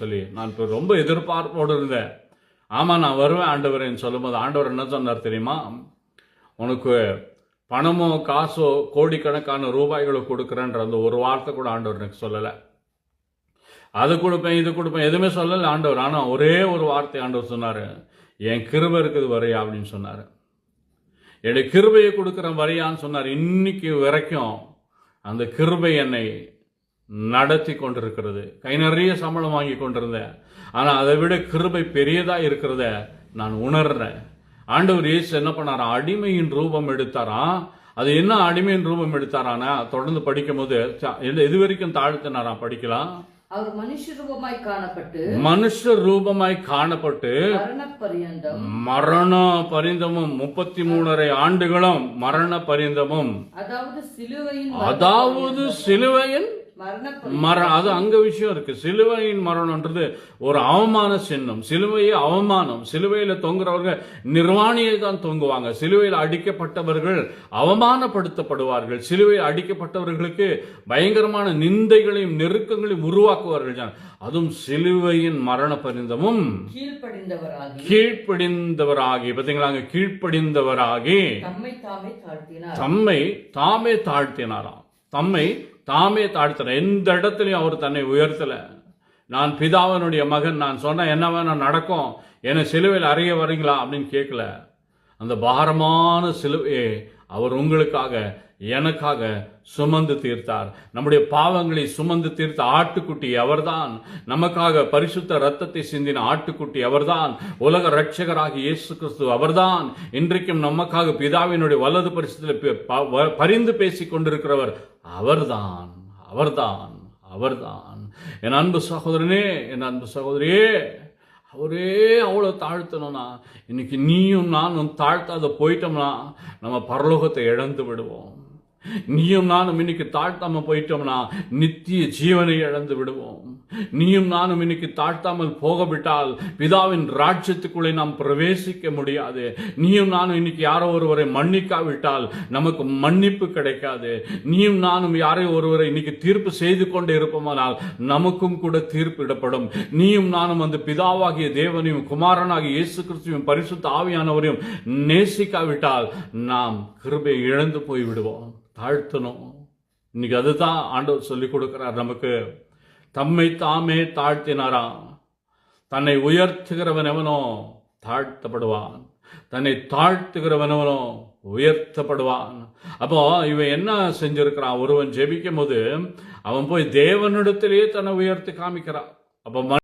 சொல்லி நான் இப்போ ரொம்ப எதிர்பார்ப்போடு இருந்தேன். ஆமாம், நான் வருவேன் ஆண்டவரேன்னு சொல்லும்போது ஆண்டவர் என்ன சொன்னார் தெரியுமா? உனக்கு பணமோ காசோ கோடிக்கணக்கான ரூபாய்களை கொடுக்குறேன்ற அந்த ஒரு வார்த்தை கூட ஆண்டவர் எனக்கு சொல்லலை. அது கொடுப்பேன் இது கொடுப்பேன் எதுவுமே சொல்லலை ஆண்டவர். ஆனால் ஒரே ஒரு வார்த்தை ஆண்டவர் சொன்னார், என் கிருபை இருக்குது வரையா அப்படின்னு சொன்னார். என்னுடைய கிருபையை கொடுக்குற வரையான்னு சொன்னார். இன்னைக்கு வரைக்கும் அந்த கிருபை என்னை நடத்தி கொண்டிருக்கிறது. கை நிறைய சம்பளம் வாங்கி கொண்டிருந்தேன். ஆனால் அதை விட கிருபை பெரியதாக இருக்கிறத நான் உணர்றேன். ஆண்டவர் இயேசு என்ன பண்ணாரா? அடிமையின் ரூபம் எடுத்தாராம். அது என்ன அடிமையின் ரூபம் எடுத்தாரானா? தொடர்ந்து படிக்கும் போது எது வரைக்கும் தாழ்த்தினாராம்? படிக்கலாம். அவர் மனுஷ ரூபமாய் காணப்பட்டு மரண பரியந்தமும் 33.5 ஆண்டுகளும் மரண பரியந்தமும், அதாவது சிலுவையின் அது அங்க விஷயம் இருக்கு. சிலுவையின் மரணம்ன்றது ஒரு அவமான சின்னம். சிலுவையே அவமானம். சிலுவையில தொங்குறவர்கள் நிர்வாணியை தான் தொங்குவாங்க. சிலுவையில் அடிக்கப்பட்டவர்கள் அவமானப்படுத்தப்படுவார்கள். சிலுவையில் அடிக்கப்பட்டவர்களுக்கு பயங்கரமான நிந்தைகளையும் நெருக்கங்களையும் உருவாக்குவார்கள். அதுவும் சிலுவையின் மரண பரிந்தமும் கீழ்ப்படிந்தவராகி பார்த்தீங்களா? கீழ்ப்படிந்தவராகி தம்மை தாமே தாழ்த்தினாராம். தாமே தாழ்த்தினார். எந்த இடத்துலையும் அவர் தன்னை உயர்த்தல. நான் பிதாவினுடைய மகன், நான் சொன்ன என்ன வேணா நடக்கும், என்னை சிலுவையில் அறிய வரீங்களா அப்படின்னு கேட்கல. அந்த பாரமான சிலுவையை அவர் உங்களுக்காக எனக்காக சுமந்து தீர்த்தார். நம்முடைய பாவங்களை சுமந்து தீர்த்த ஆட்டுக்குட்டி அவர்தான். நமக்காக பரிசுத்த ரத்தத்தை சிந்தின ஆட்டுக்குட்டி அவர்தான். உலக ரட்சகராகி இயேசு கிறிஸ்து அவர்தான். இன்றைக்கும் நமக்காக பிதாவினுடைய வலது பரிசுத்தில் பரிந்து பேசிக் கொண்டிருக்கிறவர் அவர்தான். என் அன்பு சகோதரனே, என் அன்பு சகோதரியே, அவரே அவ்வளோ தாழ்த்தணும்னா இன்னைக்கு நீயும் நானும் தாழ்த்தாத போயிட்டோம்னா நம்ம பரலோகத்தை இழந்து விடுவோம். நீயும் நானும் இன்னைக்கு தாழ்த்தாம போயிட்டோம்னா நித்திய ஜீவனை இழந்து விடுவோம். நீயும் நானும் இன்னைக்கு தாழ்த்தாமல் போகவிட்டால் பிதாவின் ராஜ்யத்துக்குள்ளே நாம் பிரவேசிக்க முடியாது. நீயும் நானும் இன்னைக்கு யாரோ ஒருவரை மன்னிக்காவிட்டால் நமக்கு மன்னிப்பு கிடைக்காது. நீயும் நானும் யாரோ ஒருவரை இன்னைக்கு தீர்ப்பு செய்து கொண்டே இருப்போமானால் நமக்கும் கூட தீர்ப்பு இடப்படும். நீயும் நானும் அந்த பிதாவாகிய தேவனையும் குமாரனாகிய இயேசு கிறிஸ்துவையும் பரிசுத்த ஆவியானவரையும் நேசிக்காவிட்டால் நாம் கிருபையை இழந்து போய் விடுவோம். தாழ்த்தணும். இன்னைக்கு அதுதான் ஆண்டவர் சொல்லிக் கொடுக்கிறார் நமக்கு. தம்மை தாமே தாழ்த்தினாராம். தன்னை உயர்த்துகிறவன் எவனோ தாழ்த்தப்படுவான், தன்னை தாழ்த்துகிறவன் எவனோ உயர்த்தப்படுவான். அப்போ இவன் என்ன செஞ்சிருக்கிறான்? ஒருவன் ஜெபிக்கும் போது அவன் போய் தேவனிடத்திலேயே தன்னை உயர்த்தி காமிக்கிறான். அப்போ